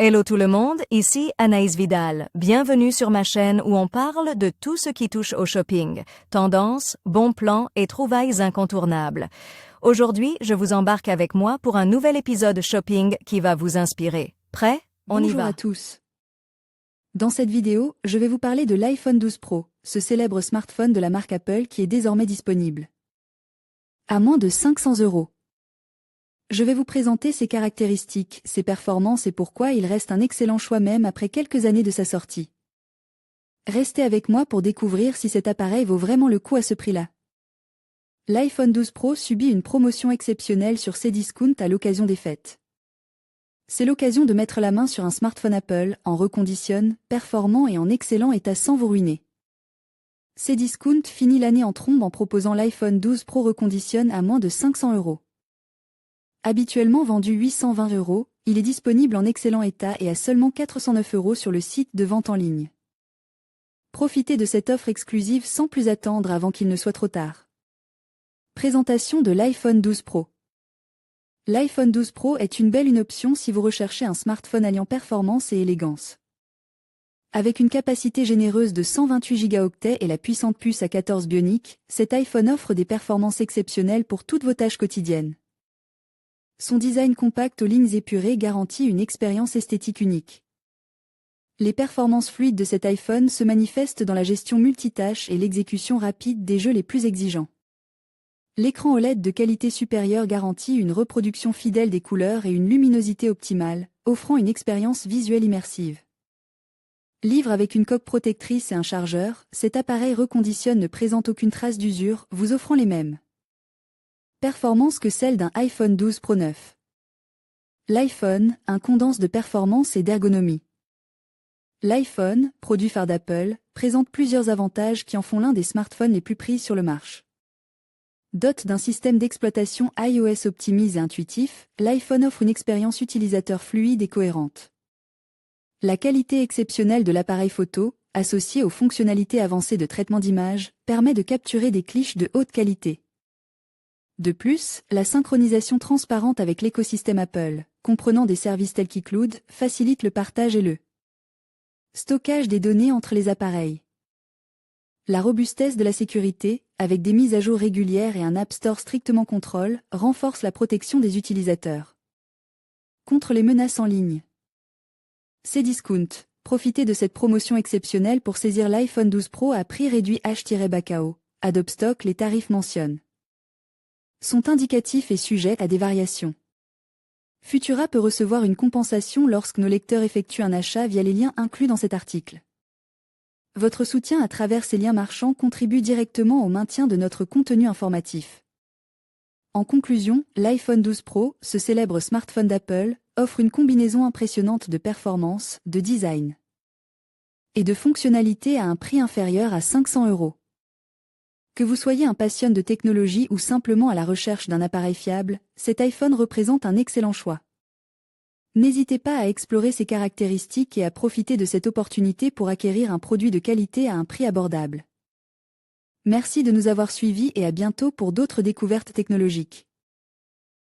Hello tout le monde, ici Anaïs Vidal. Bienvenue sur ma chaîne où on parle de tout ce qui touche au shopping, tendances, bons plans et trouvailles incontournables. Aujourd'hui, je vous embarque avec moi pour un nouvel épisode shopping qui va vous inspirer. Prêt? On y Bonjour va. à tous. Dans cette vidéo, je vais vous parler de l'iPhone 12 Pro, ce célèbre smartphone de la marque Apple qui est désormais disponible à moins de 500 €. Je vais vous présenter ses caractéristiques, ses performances et pourquoi il reste un excellent choix même après quelques années de sa sortie. Restez avec moi pour découvrir si cet appareil vaut vraiment le coup à ce prix-là. L'iPhone 12 Pro subit une promotion exceptionnelle sur Cdiscount à l'occasion des fêtes. C'est l'occasion de mettre la main sur un smartphone Apple, en reconditionne, performant et en excellent état sans vous ruiner. Cdiscount finit l'année en trombe en proposant l'iPhone 12 Pro reconditionne à moins de 500 €. Habituellement vendu 820 €, il est disponible en excellent état et à seulement 409 € sur le site de vente en ligne. Profitez de cette offre exclusive sans plus attendre avant qu'il ne soit trop tard. Présentation de l'iPhone 12 Pro. L'iPhone 12 Pro est une belle option si vous recherchez un smartphone alliant performance et élégance. Avec une capacité généreuse de 128 Go et la puissante puce A14 Bionic, cet iPhone offre des performances exceptionnelles pour toutes vos tâches quotidiennes. Son design compact aux lignes épurées garantit une expérience esthétique unique. Les performances fluides de cet iPhone se manifestent dans la gestion multitâche et l'exécution rapide des jeux les plus exigeants. L'écran OLED de qualité supérieure garantit une reproduction fidèle des couleurs et une luminosité optimale, offrant une expérience visuelle immersive. Livre avec une coque protectrice et un chargeur, cet appareil reconditionne ne présente aucune trace d'usure, vous offrant les mêmes performances que celles d'un iPhone 12 Pro neuf. L'iPhone, un condense de performance et d'ergonomie. L'iPhone, produit phare d'Apple, présente plusieurs avantages qui en font l'un des smartphones les plus pris sur le marché. Doté d'un système d'exploitation iOS optimisé et intuitif, l'iPhone offre une expérience utilisateur fluide et cohérente. La qualité exceptionnelle de l'appareil photo, associée aux fonctionnalités avancées de traitement d'image, permet de capturer des clichés de haute qualité. De plus, la synchronisation transparente avec l'écosystème Apple, comprenant des services tels qu'iCloud, facilite le partage et le stockage des données entre les appareils. La robustesse de la sécurité, avec des mises à jour régulières et un App Store strictement contrôlé, renforce la protection des utilisateurs contre les menaces en ligne. Cdiscount, profitez de cette promotion exceptionnelle pour saisir l'iPhone 12 Pro à prix réduit H-BACAO. Adobe Stock, les tarifs mentionnés sont indicatifs et sujets à des variations. Futura peut recevoir une compensation lorsque nos lecteurs effectuent un achat via les liens inclus dans cet article. Votre soutien à travers ces liens marchands contribue directement au maintien de notre contenu informatif. En conclusion, l'iPhone 12 Pro, ce célèbre smartphone d'Apple, offre une combinaison impressionnante de performance, de design et de fonctionnalités à un prix inférieur à 500 €. Que vous soyez un passionné de technologie ou simplement à la recherche d'un appareil fiable, cet iPhone représente un excellent choix. N'hésitez pas à explorer ses caractéristiques et à profiter de cette opportunité pour acquérir un produit de qualité à un prix abordable. Merci de nous avoir suivis et à bientôt pour d'autres découvertes technologiques.